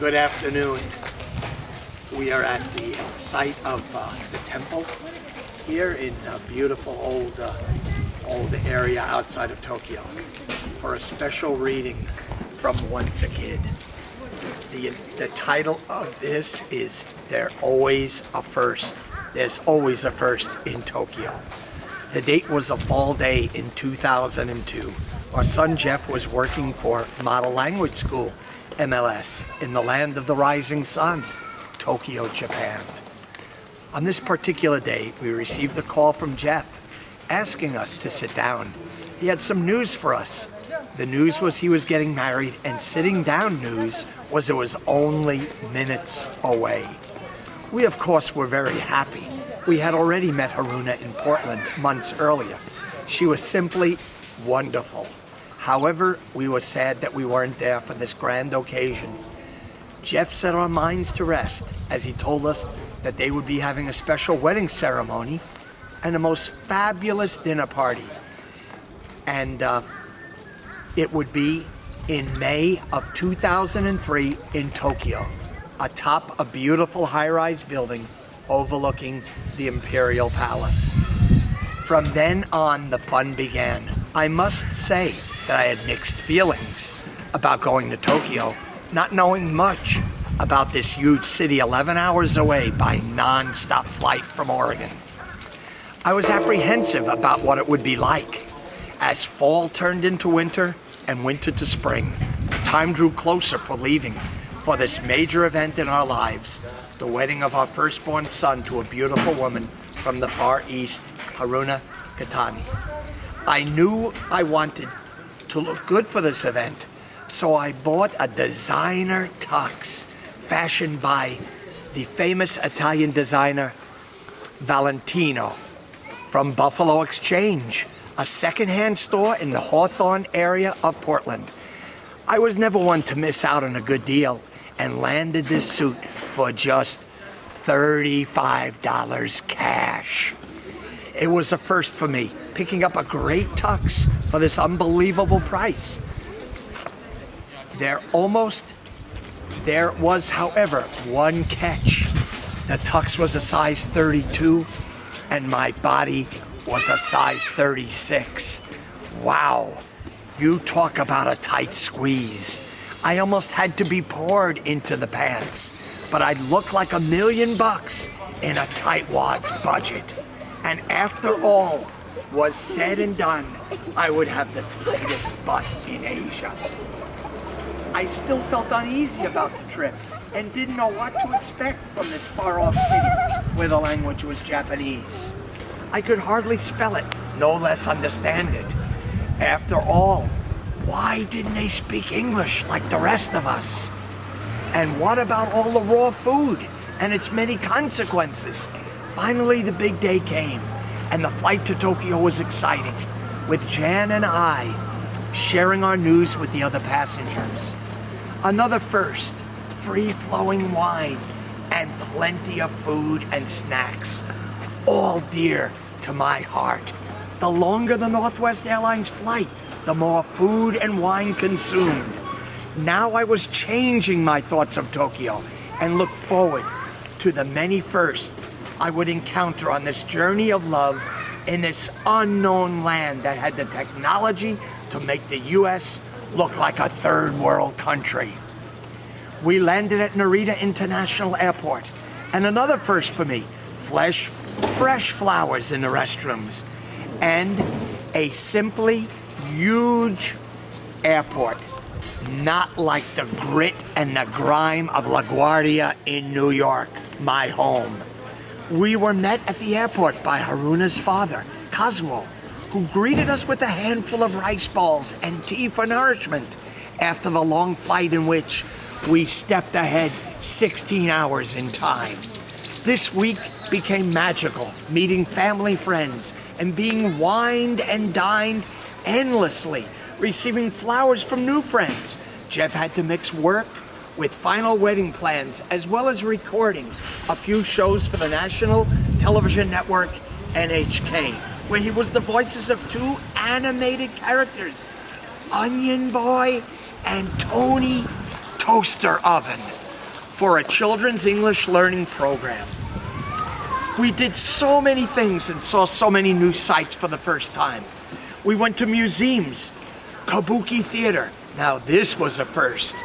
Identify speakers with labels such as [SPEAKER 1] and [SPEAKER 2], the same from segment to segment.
[SPEAKER 1] Good afternoon. We are at the site of the temple here in a beautiful old area outside of Tokyo for a special reading from Once a Kid. The title of this is There's Always a First. There's always a first in Tokyo. The date was a fall day in 2002. Our son Jeff was working for Model Language School, MLS, in the land of the rising sun, Tokyo, Japan. On this particular day, we received a call from Jeff asking us to sit down. He had some news for us. The news was he was getting married, and sitting down news was it was only minutes away. We, of course, were very happy. We had already met Haruna in Portland months earlier. She was simply wonderful. However, we were sad that we weren't there for this grand occasion. Jeff set our minds to rest as he told us that they would be having a special wedding ceremony and a most fabulous dinner party. And it would be in May of 2003 in Tokyo, atop a beautiful high-rise building overlooking the Imperial Palace. From then on, the fun began. I must say that I had mixed feelings about going to Tokyo, not knowing much about this huge city 11 hours away by non-stop flight from Oregon. I was apprehensive about what it would be like. As fall turned into winter and winter to spring, the time drew closer for leaving for this major event in our lives, the wedding of our firstborn son to a beautiful woman from the Far East, Haruna Katani. I knew I wanted to look good for this event, so I bought a designer tux fashioned by the famous Italian designer Valentino from Buffalo Exchange, a secondhand store in the Hawthorne area of Portland. I was never one to miss out on a good deal and landed this suit for just $35 cash. It was a first for me, picking up a great tux for this unbelievable price. There was, however, one catch. The tux was a size 32 and my body was a size 36. Wow, you talk about a tight squeeze. I almost had to be poured into the pants, but I'd look like $1 million in a tightwad's budget. And after all was said and done, I would have the tightest butt in Asia. I still felt uneasy about the trip and didn't know what to expect from this far-off city where the language was Japanese. I could hardly spell it, no less understand it. After all, why didn't they speak English like the rest of us? And what about all the raw food and its many consequences? Finally, the big day came, and the flight to Tokyo was exciting, with Jan and I sharing our news with the other passengers. Another first, free-flowing wine and plenty of food and snacks, all dear to my heart. The longer the Northwest Airlines flight, the more food and wine consumed. Now I was changing my thoughts of Tokyo and looked forward to the many firsts I would encounter on this journey of love in this unknown land that had the technology to make the U.S. look like a third world country. We landed at Narita International Airport, and another first for me, fresh flowers in the restrooms, and a simply huge airport, not like the grit and the grime of LaGuardia in New York, my home. We were met at the airport by Haruna's father, Kazuo, who greeted us with a handful of rice balls and tea for nourishment after the long flight in which we stepped ahead 16 hours in time. This week became magical, meeting family friends and being wined and dined endlessly, receiving flowers from new friends. Jeff had to mix work with final wedding plans, as well as recording a few shows for the national television network NHK, where he was the voices of two animated characters, Onion Boy and Tony Toaster Oven. for a children's English learning program. We did so many things and saw so many new sights for the first time. We went to museums, Kabuki Theater. Now this was a first.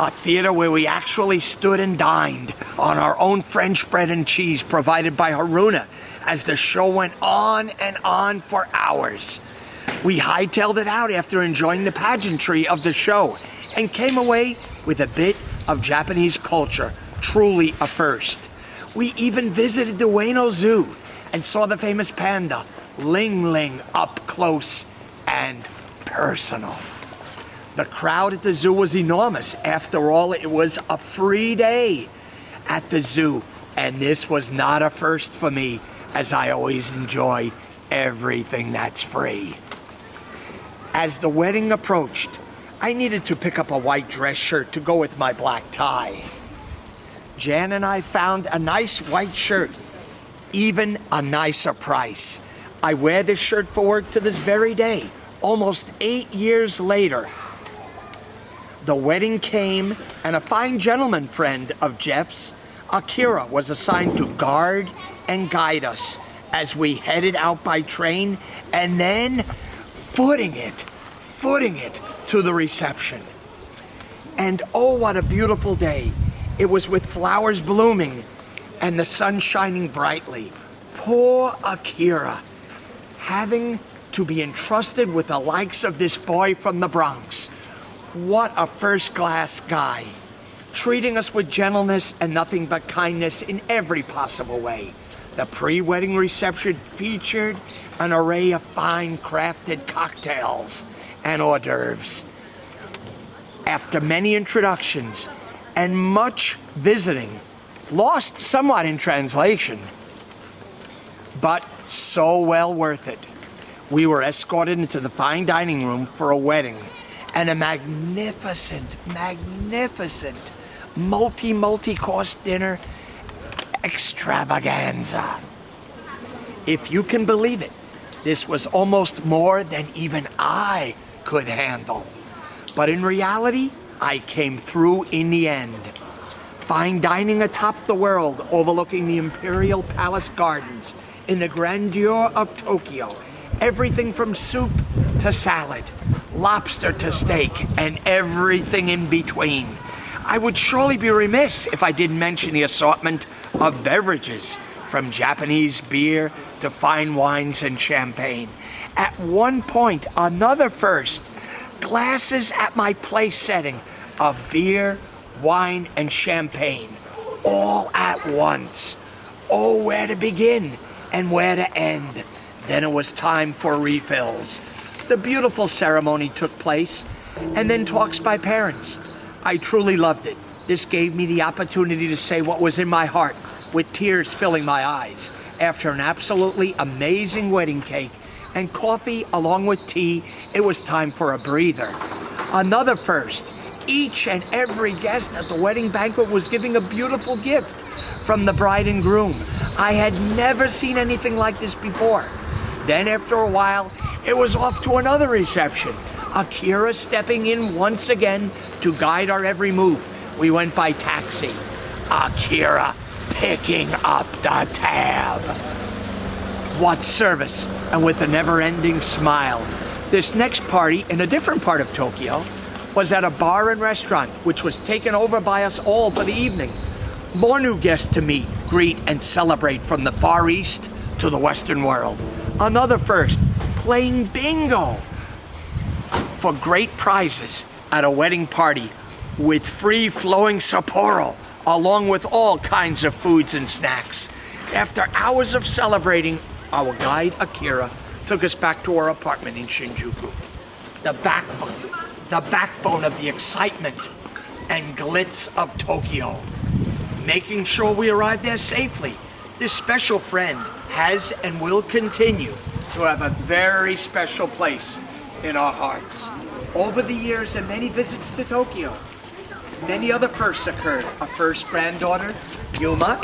[SPEAKER 1] A theater where we actually stood and dined on our own French bread and cheese provided by Haruna as the show went on and on for hours. We hightailed it out after enjoying the pageantry of the show and came away with a bit of Japanese culture, truly a first. We even visited the Ueno Zoo and saw the famous panda, Ling Ling, up close and personal. The crowd at the zoo was enormous. After all, it was a free day at the zoo. And this was not a first for me, as I always enjoy everything that's free. As the wedding approached, I needed to pick up a white dress shirt to go with my black tie. Jan and I found a nice white shirt, even a nicer price. I wear this shirt for work to this very day, almost 8 years later. The wedding came, and a fine gentleman friend of Jeff's, Akira, was assigned to guard and guide us as we headed out by train and then footing it to the reception. And oh, what a beautiful day. It was with flowers blooming and the sun shining brightly. Poor Akira, having to be entrusted with the likes of this boy from the Bronx. What a first-class guy, treating us with gentleness and nothing but kindness in every possible way. The pre-wedding reception featured an array of fine crafted cocktails and hors d'oeuvres. After many introductions and much visiting, lost somewhat in translation, but so well worth it, we were escorted into the fine dining room for a wedding and a magnificent multi-course dinner extravaganza. If you can believe it, this was almost more than even I could handle. But in reality, I came through in the end. Fine dining atop the world, overlooking the Imperial Palace Gardens in the grandeur of Tokyo. Everything from soup to salad, lobster to steak, and everything in between. I would surely be remiss if I didn't mention the assortment of beverages, from Japanese beer to fine wines and champagne. At one point, another first, glasses at my place setting of beer, wine, and champagne, all at once. Oh, where to begin and where to end. Then it was time for refills. The beautiful ceremony took place, and then talks by parents. I truly loved it. This gave me the opportunity to say what was in my heart, with tears filling my eyes. After an absolutely amazing wedding cake and coffee along with tea, it was time for a breather. Another first. Each and every guest at the wedding banquet was giving a beautiful gift from the bride and groom. I had never seen anything like this before. Then after a while, it was off to another reception. Akira stepping in once again to guide our every move. We went by taxi. Akira picking up the tab. What service, and with a never-ending smile. This next party, in a different part of Tokyo, was at a bar and restaurant, which was taken over by us all for the evening. More new guests to meet, greet, and celebrate from the Far East to the Western world. Another first, playing bingo for great prizes at a wedding party with free-flowing Sapporo, along with all kinds of foods and snacks. After hours of celebrating, our guide Akira took us back to our apartment in Shinjuku. The backbone of the excitement and glitz of Tokyo. Making sure we arrived there safely. This special friend has and will continue to have a very special place in our hearts. Over the years and many visits to Tokyo, many other firsts occurred. A first granddaughter, Yuma,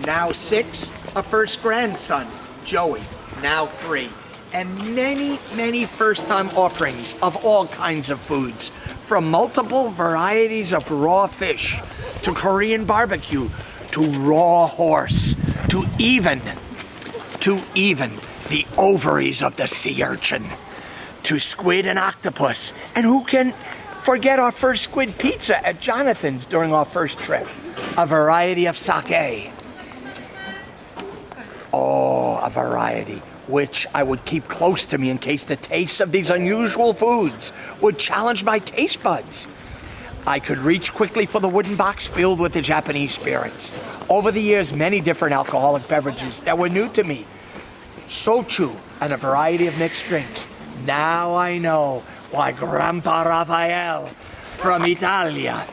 [SPEAKER 1] now 6. A first grandson, Joey, now 3. And many first-time offerings of all kinds of foods, from multiple varieties of raw fish to Korean barbecue, to raw horse, to even the ovaries of the sea urchin, to squid and octopus. And who can forget our first squid pizza at Jonathan's during our first trip? A variety of sake. Oh, a variety, which I would keep close to me in case the taste of these unusual foods would challenge my taste buds. I could reach quickly for the wooden box filled with the Japanese spirits. Over the years, many different alcoholic beverages that were new to me. Sochu and a variety of mixed drinks. Now I know why Grandpa Raphael from Italia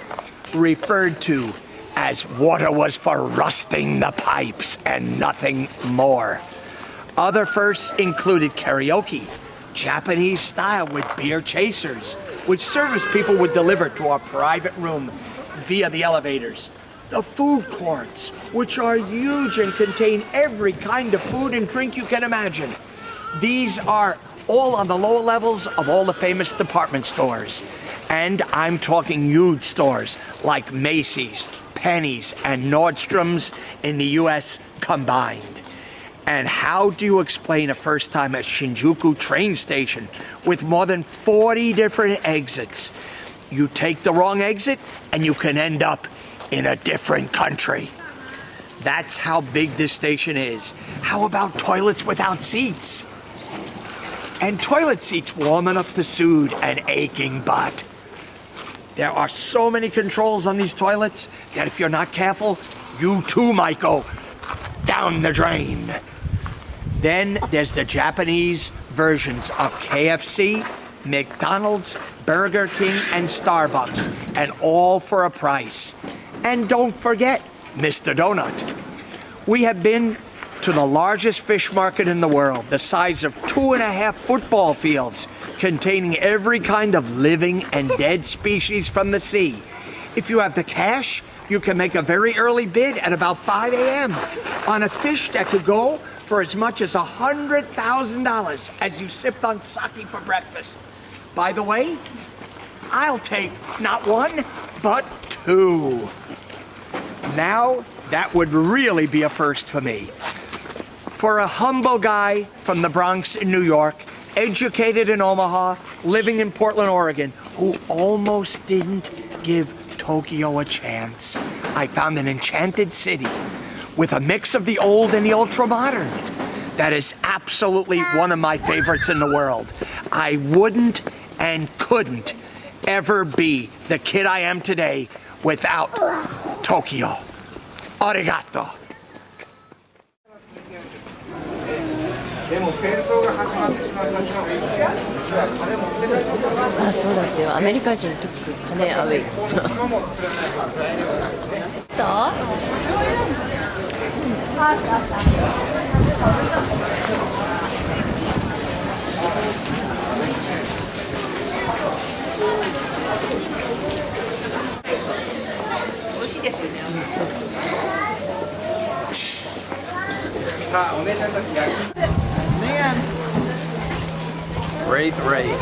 [SPEAKER 1] referred to as water was for rusting the pipes and nothing more. Other firsts included karaoke, Japanese style with beer chasers, which service people would deliver to our private room via the elevators. The food courts, which are huge and contain every kind of food and drink you can imagine. These are all on the lower levels of all the famous department stores. And I'm talking huge stores like Macy's, Penny's, and Nordstrom's in the US combined. And how do you explain a first time at Shinjuku train station with more than 40 different exits? You take the wrong exit and you can end up in a different country. That's how big this station is. How about toilets without seats? And toilet seats warm enough to soothe an aching butt. There are so many controls on these toilets that if you're not careful, you too might go down the drain. Then there's the Japanese versions of KFC, McDonald's, Burger King, and Starbucks, and all for a price. And don't forget Mr. Donut. We have been to the largest fish market in the world, the size of 2.5 football fields, containing every kind of living and dead species from the sea. If you have the cash, you can make a very early bid at about 5 a.m. on a fish that could go for as much as $100,000 as you sipped on sake for breakfast. By the way, I'll take not one, but two. Now, that would really be a first for me. For a humble guy from the Bronx in New York, educated in Omaha, living in Portland, Oregon, who almost didn't give Tokyo a chance, I found an enchanted city with a mix of the old and the ultra-modern. That is absolutely one of my favorites in the world. I wouldn't and couldn't ever be the kid I am today without Tokyo. Arigato.
[SPEAKER 2] でも戦争が始まってしまった時の
[SPEAKER 3] あ、そうだってよ。アメリカ人トック金アウェイ。どう？美味しいですよね。
[SPEAKER 2] さあお姉ちゃんたちが
[SPEAKER 1] Great, great.